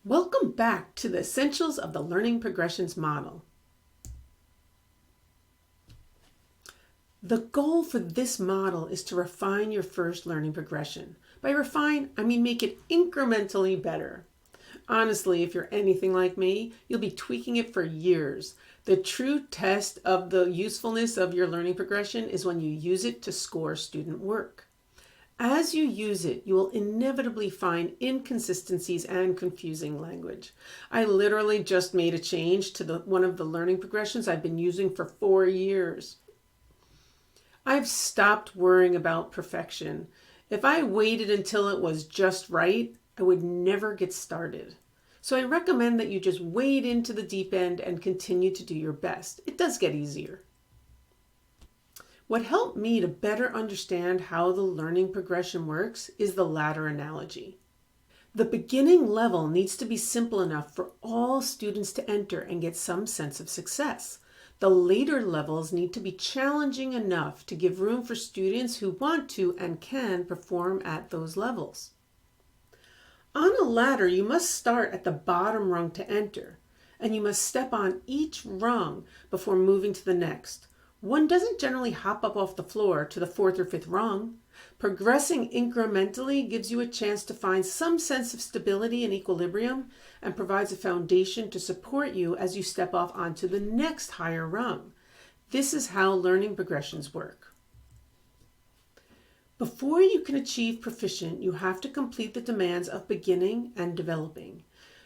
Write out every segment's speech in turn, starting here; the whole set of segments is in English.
Welcome back to the Essentials of the Learning Progressions Model. The goal for this model is to refine your first learning progression. By refine, I mean make it incrementally better. Honestly, if you're anything like me, you'll be tweaking it for years. The true test of the usefulness of your learning progression is when you use it to score student work. As you use it, you will inevitably find inconsistencies and confusing language. I literally just made a change to one of the learning progressions I've been using for 4 years. I've stopped worrying about perfection. If I waited until it was just right, I would never get started. So I recommend that you just wade into the deep end and continue to do your best. It does get easier. What helped me to better understand how the learning progression works is the ladder analogy. The beginning level needs to be simple enough for all students to enter and get some sense of success. The later levels need to be challenging enough to give room for students who want to and can perform at those levels. On a ladder, you must start at the bottom rung to enter, and you must step on each rung before moving to the next. One doesn't generally hop up off the floor to the 4th or 5th rung. Progressing incrementally gives you a chance to find some sense of stability and equilibrium and provides a foundation to support you as you step off onto the next higher rung. This is how learning progressions work. Before you can achieve proficient, you have to complete the demands of beginning and developing.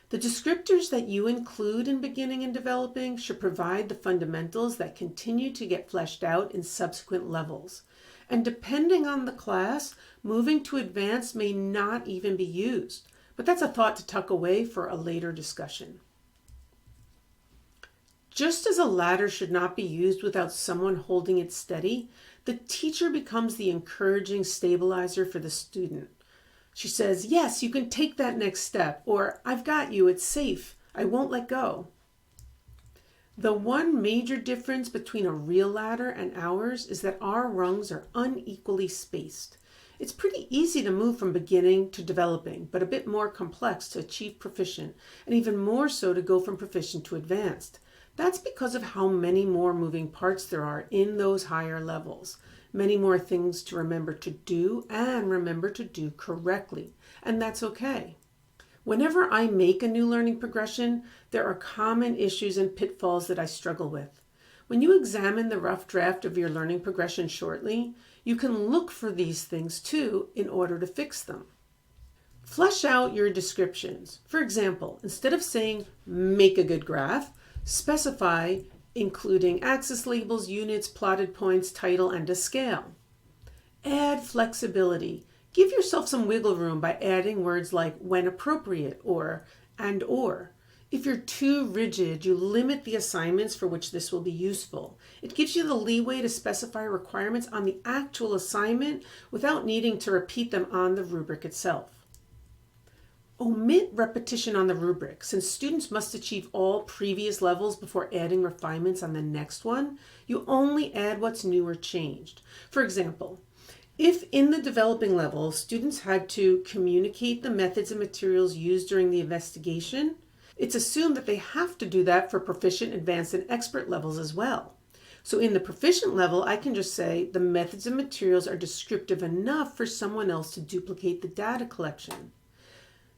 The descriptors that you include in beginning and developing should provide the fundamentals that continue to get fleshed out in subsequent levels. And depending on the class, moving to advanced may not even be used. But that's a thought to tuck away for a later discussion. Just as a ladder should not be used without someone holding it steady, the teacher becomes the encouraging stabilizer for the student. She says, yes, you can take that next step, or I've got you, it's safe, I won't let go. The one major difference between a real ladder and ours is that our rungs are unequally spaced. It's pretty easy to move from beginning to developing, but a bit more complex to achieve proficient, and even more so to go from proficient to advanced. That's because of how many more moving parts there are in those higher levels. Many more things to remember to do and remember to do correctly, and that's okay. Whenever I make a new learning progression, there are common issues and pitfalls that I struggle with. When you examine the rough draft of your learning progression shortly, you can look for these things too in order to fix them. Flesh out your descriptions. For example, instead of saying make a good graph, specify including axis labels, units, plotted points, title, and a scale. Add flexibility. Give yourself some wiggle room by adding words like when appropriate or and or. If you're too rigid, you limit the assignments for which this will be useful. It gives you the leeway to specify requirements on the actual assignment without needing to repeat them on the rubric itself. Omit repetition on the rubric. Since students must achieve all previous levels before adding refinements on the next one, you only add what's new or changed. For example, if in the developing level, students had to communicate the methods and materials used during the investigation, it's assumed that they have to do that for proficient, advanced, and expert levels as well. So in the proficient level, I can just say the methods and materials are descriptive enough for someone else to duplicate the data collection.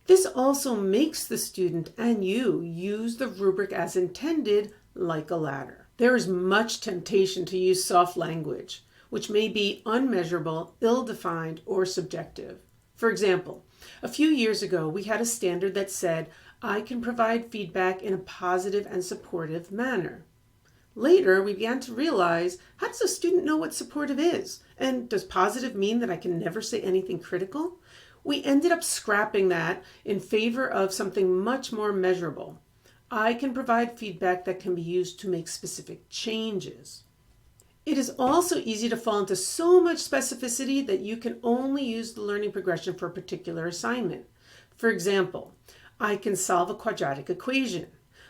This also makes the student and you use the rubric as intended, like a ladder. There is much temptation to use soft language, which may be unmeasurable, ill-defined, or subjective. For example, a few years ago, we had a standard that said, I can provide feedback in a positive and supportive manner. Later, we began to realize, how does a student know what supportive is? And does positive mean that I can never say anything critical? We ended up scrapping that in favor of something much more measurable. I can provide feedback that can be used to make specific changes. It is also easy to fall into so much specificity that you can only use the learning progression for a particular assignment. For example, I can solve a quadratic equation.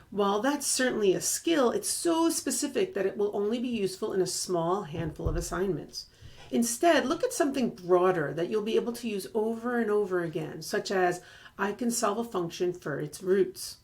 While that's certainly a skill, it's so specific that it will only be useful in a small handful of assignments. Instead, look at something broader that you'll be able to use over and over again, such as I can solve a function for its roots.